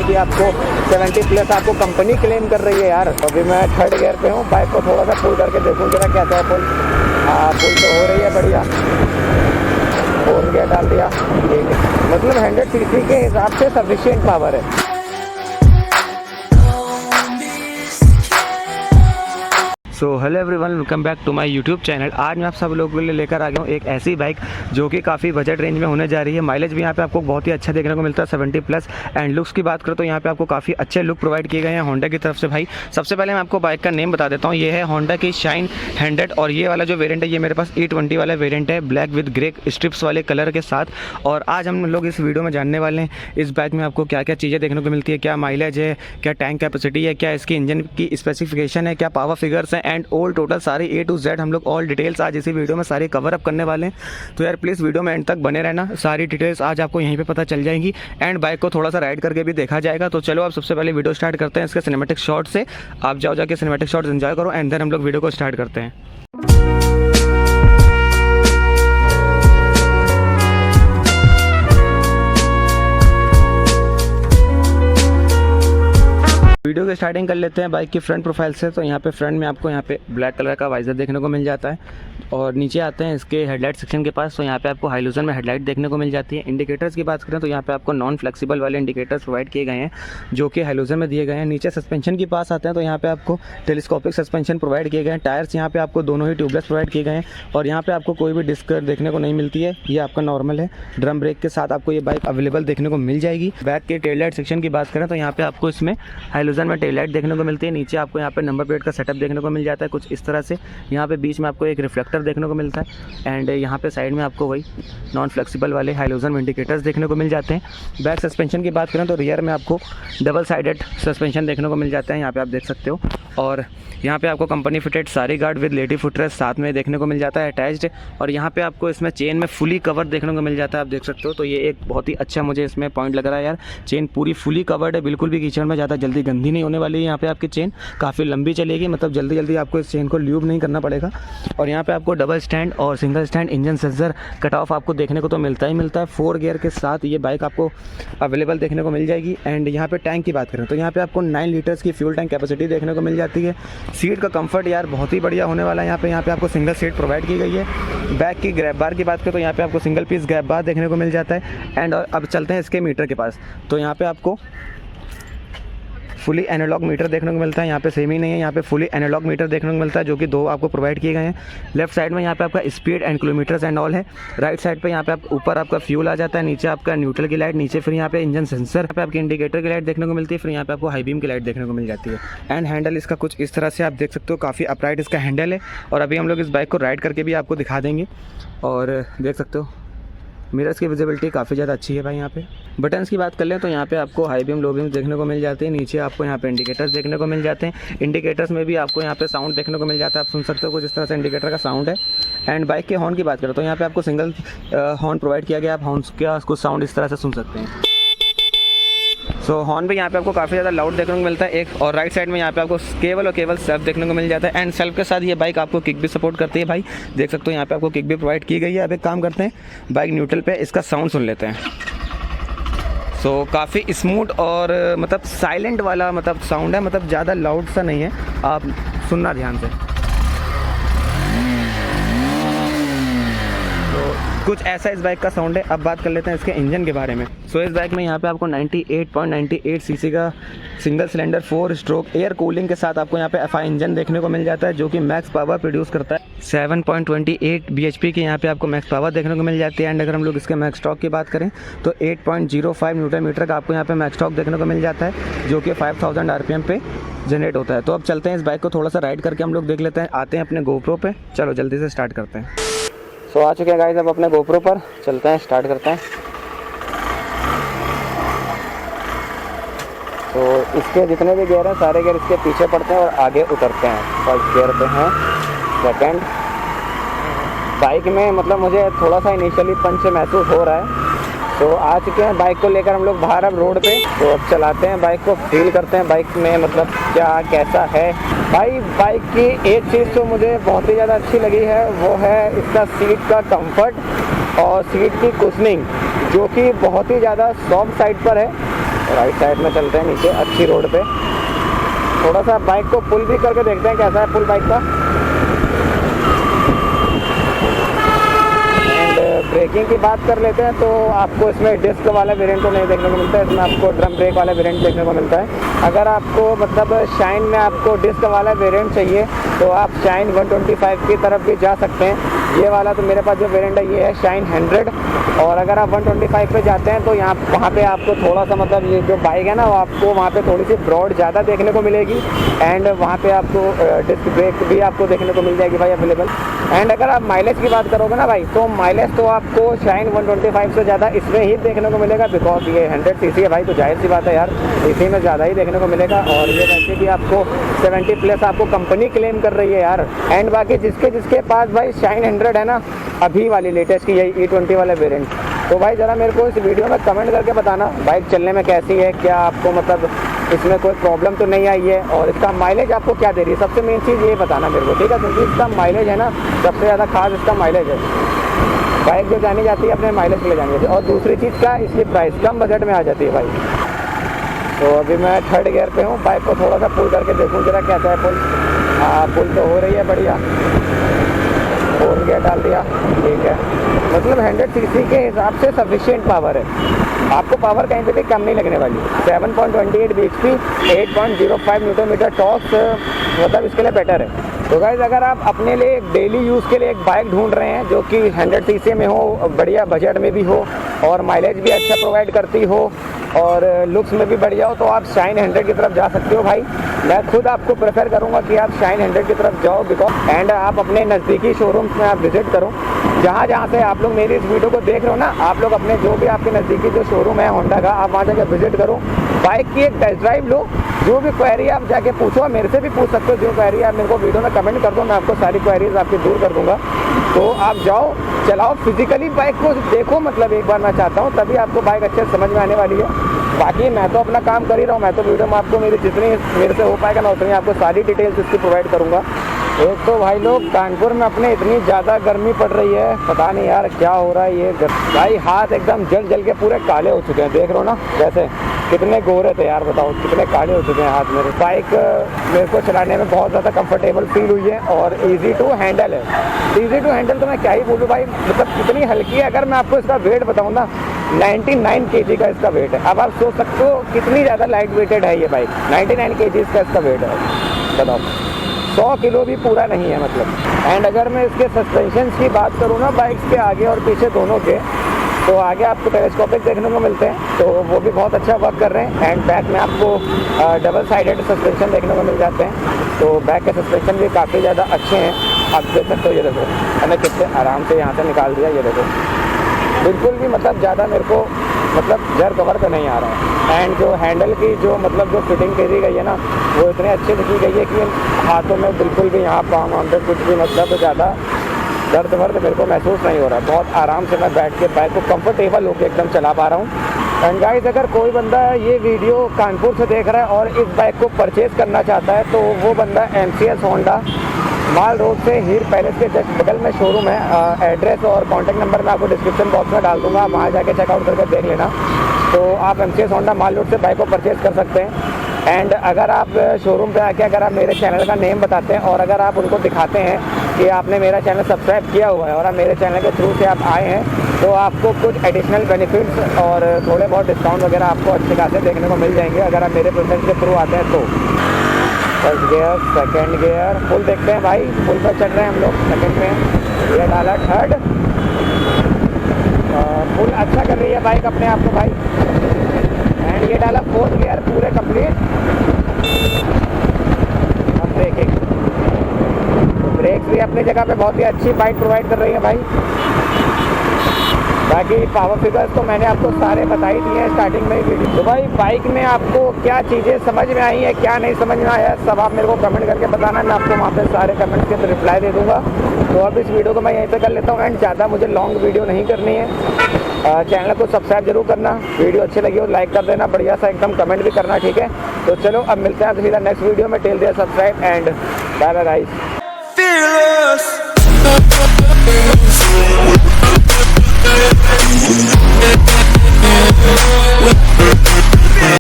यानी कि आपको 70 प्लस आपको कंपनी क्लेम कर रही है यार। अभी मैं 3rd गियर पे हूँ, बाइक को थोड़ा सा पुल करके देखूँ जरा कैसा है पुल। हाँ पुल तो हो रही है बढ़िया, 4 गियर डाल दिया, ठीक है। मतलब 100 सीसी के हिसाब से सफिशिएंट पावर है। So hello everyone, welcome back to my YouTube channel. आज मैं आप सब लोगों के लिए लेकर आ गया हूँ एक ऐसी बाइक जो कि काफ़ी बजट रेंज में होने जा रही है। माइलेज भी यहाँ पे आपको बहुत ही अच्छा देखने को मिलता है 70 प्लस। एंड लुक्स की बात करो तो यहाँ पे आपको काफ़ी अच्छे लुक प्रोवाइड किए गए हैं होंडा की तरफ से। भाई सबसे पहले मैं आपको बाइक का नेम बता देता हूँ, ये है होंडा की शाइन 100। और ये वाला जो वेरियंट है ये मेरे पास E20 वाला वेरियंट है, ब्लैक विद ग्रे स्ट्रिप्स वाले कलर के साथ। और आज हम लोग इस वीडियो में जानने वाले हैं इस बाइक में आपको क्या क्या चीज़ें देखने को मिलती है, क्या माइलेज है, क्या टैंक कैपेसिटी है, क्या इसकी इंजन की स्पेसिफिकेशन है, क्या पावर फिगर्स हैं, एंड ऑल टोटल सारी A to Z हम लोग ऑल डिटेल्स आज इसी वीडियो में सारी कवर अप करने वाले हैं। तो यार प्लीज़ वीडियो में एंड तक बने रहना, सारी डिटेल्स आज आपको यहीं पे पता चल जाएंगी। एंड बाइक को थोड़ा सा राइड करके भी देखा जाएगा। तो चलो आप सबसे पहले वीडियो स्टार्ट करते हैं इसके सिनेमैटिक शॉट से। आप जाओ जाके सिनेमैटिक शॉट्स एंजॉय करो एंड देन हम लोग वीडियो को स्टार्ट करते हैं। वीडियो की स्टार्टिंग कर लेते हैं बाइक की फ्रंट प्रोफाइल से। तो यहाँ पे फ्रंट में आपको यहाँ पे ब्लैक कलर का वाइजर देखने को मिल जाता है। और नीचे आते हैं इसके हेडलाइट सेक्शन के पास, तो यहाँ पे आपको हाइलोजन में हेडलाइट देखने को मिल जाती है। इंडिकेटर्स की बात करें तो यहाँ पे आपको नॉन फ्लेक्सिबल वाले इंडिकेटर्स प्रोवाइड किए गए हैं जो कि हाइलोजन में दिए गए हैं। नीचे सस्पेंशन के पास आते हैं तो यहाँ पे आपको टेलीस्कोपिक सस्पेंशन प्रोवाइड किए गए हैं। टायर्स यहाँ पे आपको दोनों ही ट्यूबलेस प्रोवाइड किए गए हैं और यहाँ पे आपको कोई भी डिस्क देखने को नहीं मिलती है, ये आपका नॉर्मल है। ड्रम ब्रेक के साथ आपको ये बाइक अवेलेबल देखने को मिल जाएगी। बैक के टेल लाइट सेक्शन की बात करें तो यहाँ पे आपको इसमें हाइलोजन में टेल लाइट देखने को मिलती है। नीचे आपको यहाँ पे नंबर प्लेट का सेटअप देखने को मिल जाता है कुछ इस तरह से। यहाँ पे बीच में आपको एक रिफ्लेक्टर देखने को मिलता है एंड यहाँ पे साइड में आपको वही नॉन फ्लेक्सिबल वाले हाइलोजन इंडिकेटर्स देखने को मिल जाते हैं। बैक सस्पेंशन की बात करें तो रियर में आपको डबल साइडेड सस्पेंशन देखने को मिल जाता है, यहाँ पे आप देख सकते हो। और यहाँ पे आपको कंपनी फिटेड सारी गार्ड विद लेडी फुटरेस्ट साथ में देखने को मिल जाता है अटैच्ड। और यहाँ पे आपको इसमें चेन में फुली कवर देखने को मिल जाता है, आप देख सकते हो। तो ये एक बहुत ही अच्छा मुझे इसमें पॉइंट लग रहा है यार, चेन पूरी फुली कवर्ड है, बिल्कुल भी कीचड़ में ज़्यादा जल्दी गंदी नहीं होने वाली है। यहाँ पे आपकी चेन काफ़ी लंबी चलेगी, मतलब जल्दी जल्दी आपको इस चेन को ल्यूब नहीं करना पड़ेगा। और यहाँ पे आपको डबल स्टैंड और single stand engine sensor cut off आपको देखने को तो मिलता ही मिलता है। 4 गियर के साथ ये बाइक आपको अवेलेबल देखने को मिल जाएगी। एंड यहाँ पे टैंक की बात करें तो यहाँ पे आपको 9 लीटर्स की फ्यूल टैंक कैपेसिटी देखने को मिल जाती है। सीट का कंफर्ट यार बहुत ही बढ़िया होने वाला है। यहाँ पे आपको सिंगल सीट प्रोवाइड की गई है। बैक की ग्रैब बार की बात करें तो यहाँ पे आपको सिंगल पीस ग्रैब बार देखने को मिल जाता है। एंड अब चलते हैं इसके मीटर के पास, तो यहाँ पे आपको फुली एनालॉग मीटर देखने को मिलता है। यहाँ पे सेमी नहीं है, यहाँ पे फुली एनालॉग मीटर देखने को मिलता है जो कि 2 आपको प्रोवाइड किए गए हैं। लेफ्ट साइड में यहाँ पे आपका speed and kilometres and all है। राइट साइड पे यहाँ पे आप ऊपर आपका फ्यूल आ जाता है, नीचे आपका न्यूट्रल की लाइट, नीचे फिर यहाँ पे इंजन सेंसर, यहाँ पे आपकी इंडिकेटर की लाइट देखने को मिलती है, फिर यहाँ पे आपको हाई बीम की लाइट देखने को मिल जाती है। एंड हैंडल इसका कुछ इस तरह से आप देख सकते हो, काफ़ी अपराइट इसका हैंडल है। और अभी हम लोग इस बाइक को राइड करके भी आपको दिखा देंगे। और देख सकते हो मिरर्स की विजिबिलिटी काफ़ी ज़्यादा अच्छी है भाई। यहाँ पे बटन्स की बात कर लें तो यहाँ पे आपको हाई बीम लो बीम देखने को मिल जाते हैं। नीचे आपको यहाँ पे इंडिकेटर्स देखने को मिल जाते हैं। इंडिकेटर्स में भी आपको यहाँ पे साउंड देखने को मिल जाता है, आप सुन सकते हो कुछ इस तरह से इंडिकेटर का साउंड है। एंड बाइक के हॉर्न की बात करें तो यहाँ पे आपको सिंगल हॉर्न प्रोवाइड किया गया, आप हॉर्न का कुछ साउंड इस तरह से सुन सकते हैं। सो हॉर्न भी यहाँ पे आपको काफ़ी ज़्यादा लाउड देखने को मिलता है एक। और राइट साइड में यहाँ पे आपको केवल सेल्फ देखने को मिल जाता है। एंड सेल्फ के साथ ये बाइक आपको किक भी सपोर्ट करती है भाई, देख सकते हो यहाँ पे आपको किक भी प्रोवाइड की गई है। अब एक काम करते हैं, बाइक न्यूट्रल पे इसका साउंड सुन लेते हैं। सो काफ़ी स्मूथ और मतलब साइलेंट वाला मतलब साउंड है, मतलब ज़्यादा लाउड सा नहीं है, आप सुनना ध्यान से। कुछ ऐसा इस बाइक का साउंड है। अब बात कर लेते हैं इसके इंजन के बारे में। सो इस बाइक में यहाँ पे आपको 98.98 सीसी का single cylinder 4 stroke air cooling के साथ आपको यहाँ पे FI इंजन देखने को मिल जाता है जो कि मैक्स पावर प्रोड्यूस करता है। 7.28 bhp की यहाँ पे आपको मैक्स पावर देखने को मिल जाती है। एंड अगर हम लोग इसके मैक्स टॉर्क की बात करें तो 8.05 न्यूटन मीटर का आपको यहाँ पे मैक्स टॉर्क देखने को मिल जाता है जो कि 5000 RPM पे जनरेट होता है। तो अब चलते हैं इस बाइक को थोड़ा सा राइड करके हम लोग देख लेते हैं, आते हैं अपने GoPro पे। चलो जल्दी से स्टार्ट करते हैं। सो आ चुके हैं गाइस अब अपने GoPro पर, चलते हैं स्टार्ट करते हैं। तो इसके जितने भी गियर हैं सारे गियर इसके पीछे पड़ते हैं और आगे उतरते हैं। फर्स्ट गियर पे हैं, सेकंड। बाइक में मतलब मुझे थोड़ा सा इनिशियली पंच महसूस हो रहा है। तो आ चुके हैं बाइक को लेकर हम लोग बाहर अब रोड पे। तो अब चलाते हैं बाइक को, फील करते हैं बाइक में मतलब क्या कैसा है। भाई बाइक की एक चीज़ तो मुझे बहुत ही ज़्यादा अच्छी लगी है, वो है इसका सीट का कंफर्ट और सीट की कुशनिंग जो कि बहुत ही ज़्यादा सॉफ्ट साइड पर है। राइट साइड में चलते हैं नीचे अच्छी रोड पे, थोड़ा सा बाइक को पुल भी करके देखते हैं कैसा है पुल बाइक का। ब्रेकिंग की बात कर लेते हैं तो आपको इसमें डिस्क वाला वेरिएंट तो नहीं देखने को मिलता है, इसमें आपको ड्रम ब्रेक वाला वेरिएंट देखने को मिलता है। अगर आपको मतलब शाइन में आपको डिस्क वाला वेरिएंट चाहिए तो आप शाइन 125 की तरफ भी जा सकते हैं। ये वाला तो मेरे पास जो वेरिएंट है ये है शाइन 100, और अगर आप 125 पे जाते हैं तो यहाँ वहाँ पे आपको थोड़ा सा मतलब ये जो बाइक है ना वो आपको वहाँ पे थोड़ी सी ब्रॉड ज़्यादा देखने को मिलेगी, एंड वहाँ पे आपको डिस्क ब्रेक भी आपको देखने को मिल जाएगी भाई अवेलेबल। एंड अगर आप माइलेज की बात करोगे ना भाई तो माइलेज तो आपको शाइन 125 से ज़्यादा इसमें ही देखने को मिलेगा, बिकॉज ये 100 सीसी है भाई, तो जाहिर सी बात है यार इसी में ज़्यादा ही देखने को मिलेगा। और ये वैसे भी आपको 70 प्लस आपको कंपनी क्लेम कर रही है यार। एंड बाकी जिसके पास भाई शाइन 100 है ना अभी वाली लेटेस्ट की यही E20 वाला वेरिएंट, तो भाई ज़रा मेरे को इस वीडियो में कमेंट करके बताना बाइक चलने में कैसी है, क्या आपको मतलब इसमें कोई प्रॉब्लम तो नहीं आई है, और इसका माइलेज आपको क्या दे रही है। सबसे मेन चीज़ ये बताना मेरे को, ठीक है, क्योंकि इसका माइलेज है ना सबसे ज़्यादा खास इसका माइलेज है। बाइक जो जानी जाती है अपने माइलेज के लिए जानी जाती है। और दूसरी चीज़ का इसकी प्राइस कम बजट में आ जाती है भाई। तो अभी मैं 3rd गियर पे हूँ, बाइक को थोड़ा सा पुल करके देखूँ जरा कैसा है पुल। हाँ पुल तो हो रही है बढ़िया, 4 गियर डाल दिया, ठीक है। मतलब 100 सीसी के हिसाब से सफिशिएंट पावर है, आपको पावर कहीं पे भी कम नहीं लगने वाली। 7.28 bhp, 8.05 न्यूटन मीटर टॉर्क, मतलब इसके लिए बेटर है। तो गाइस अगर आप अपने लिए डेली यूज़ के लिए एक बाइक ढूंढ रहे हैं जो कि 100 सीसी में हो, बढ़िया बजट में भी हो और माइलेज भी अच्छा प्रोवाइड करती हो और लुक्स में भी बढ़िया हो, तो आप शाइन 100 की तरफ जा सकते हो भाई। मैं खुद आपको प्रेफर करूंगा कि आप शाइन 100 की तरफ जाओ, बिकॉज एंड आप अपने नज़दीकी शोरूम्स में आप विजिट करो। जहाँ से आप लोग मेरी इस वीडियो को देख रहे हो ना, आप लोग अपने जो भी आपके नज़दीकी जो शोरूम है होंडा का, आप वहाँ जाकर विजिट करो, बाइक की एक टेस्ट ड्राइव लो। जो भी क्वेरी आप जाके पूछो, मेरे से भी पूछ सकते हो, जो क्वेरी आप मेरे को वीडियो में कमेंट कर दो, मैं आपको सारी क्वेरीज आपकी दूर कर दूंगा। तो आप जाओ, चलाओ, फिजिकली बाइक को देखो, मतलब एक बार मैं चाहता हूँ तभी आपको बाइक अच्छे समझ में आने वाली है। बाकी मैं तो अपना काम कर ही रहा हूँ, मैं तो वीडियो में आपको मेरी जितनी मेरे से हो पाएगा मैं उतनी आपको सारी डिटेल्स इसकी प्रोवाइड करूँगा। एक तो भाई लोग कानपुर में अपने इतनी ज़्यादा गर्मी पड़ रही है, पता नहीं यार क्या हो रहा है। ये भाई हाथ एकदम जल के पूरे काले हो चुके हैं, देख रहे हो ना जैसे कितने गोरे थे यार, बताओ कितने काले हो चुके हैं हाथ मेरे। बाइक मेरे को चलाने में बहुत ज़्यादा कंफर्टेबल फील हुई है और इजी टू हैंडल है। इजी टू हैंडल तो मैं क्या ही बोलूँ भाई, मतलब कितनी हल्की है। अगर मैं आपको इसका वेट बताऊँ ना, 99 kg का इसका वेट है। अब आप सोच सकते हो कितनी ज़्यादा लाइट वेटेड है ये बाइक, 99 kg का इसका वेट है, बताओ 100 किलो भी पूरा नहीं है मतलब। एंड अगर मैं इसके सस्पेंशन की बात करूँ ना, बाइक्स के आगे और पीछे दोनों के, तो आगे आपको टेलीस्कोपिक देखने को मिलते हैं, तो वो भी बहुत अच्छा वर्क कर रहे हैं। एंड बैक में आपको डबल साइडेड सस्पेंशन देखने को मिल जाते हैं, तो बैक के सस्पेंशन भी काफ़ी ज़्यादा अच्छे हैं। आप देख सकते हो, ये देखो मैंने कितने आराम से यहाँ से निकाल दिया, ये देखो बिल्कुल भी मतलब ज़्यादा मेरे को मतलब जर कवर तो नहीं आ रहा है। एंड जो हैंडल की जो मतलब जो फिटिंग करी गई है ना, वो इतने अच्छे से की गई है कि हाथों में बिल्कुल भी यहाँ पाँव पे कुछ भी मतलब ज़्यादा दर्द वर्द मेरे को महसूस नहीं हो रहा है। बहुत आराम से मैं बैठ के बाइक को कंफर्टेबल होकर एकदम चला पा रहा हूँ। एंड गाइस अगर कोई बंदा ये वीडियो कानपुर से देख रहा है और इस बाइक को परचेज़ करना चाहता है, तो वो बंदा MCS होंडा माल रोड से हीर पैलेस के जस्ट बगल में शोरूम है। एड्रेस और कॉन्टैक्ट नंबर मैं आपको डिस्क्रिप्शन बॉक्स में डाल दूँगा, वहाँ जाके चेकआउट करके देख लेना। तो आप MCS होंडा माल रोड से बाइक को परचेज़ कर सकते हैं। एंड अगर आप शोरूम पे आके अगर आप मेरे चैनल का नेम बताते हैं और अगर आप उनको दिखाते हैं कि आपने मेरा चैनल सब्सक्राइब किया हुआ है और आप मेरे चैनल के थ्रू से आप आए हैं, तो आपको कुछ एडिशनल बेनिफिट्स और थोड़े बहुत डिस्काउंट वगैरह आपको अच्छे खासे देखने को मिल जाएंगे अगर आप मेरे प्रोसेस के थ्रू आते हैं तो। First gear, second gear, full देखते हैं भाई, फुल पर चल रहे हैं हम लोग, सेकेंड में ये डाला 3rd, फुल अच्छा कर रही है बाइक अपने आप को भाई। एंड ये डाला 4th गियर पूरे कंप्लीट। अब ब्रेकिंग, ब्रेक्स भी अपनी जगह पे बहुत ही अच्छी बाइक प्रोवाइड कर रही है भाई। बाकी पावर फिगर्स तो मैंने आपको सारे बता ही दिए हैं स्टार्टिंग में ही वीडियो। तो भाई बाइक में आपको क्या चीज़ें समझ में आई है, क्या नहीं समझ में आया, सब आप मेरे को कमेंट करके बताना, मैं आपको वहाँ पे सारे कमेंट्स के रिप्लाई दे दूँगा। तो अब इस वीडियो को मैं यहीं पे कर लेता हूँ। एंड ज़्यादा मुझे लॉन्ग वीडियो नहीं करनी है। चैनल को सब्सक्राइब जरूर करना, वीडियो अच्छी लगी हो लाइक कर देना, बढ़िया सा एकदम कमेंट भी करना, ठीक है। तो चलो अब मिलते हैं सीधा नेक्स्ट वीडियो में। Till there subscribe and bye bye guys.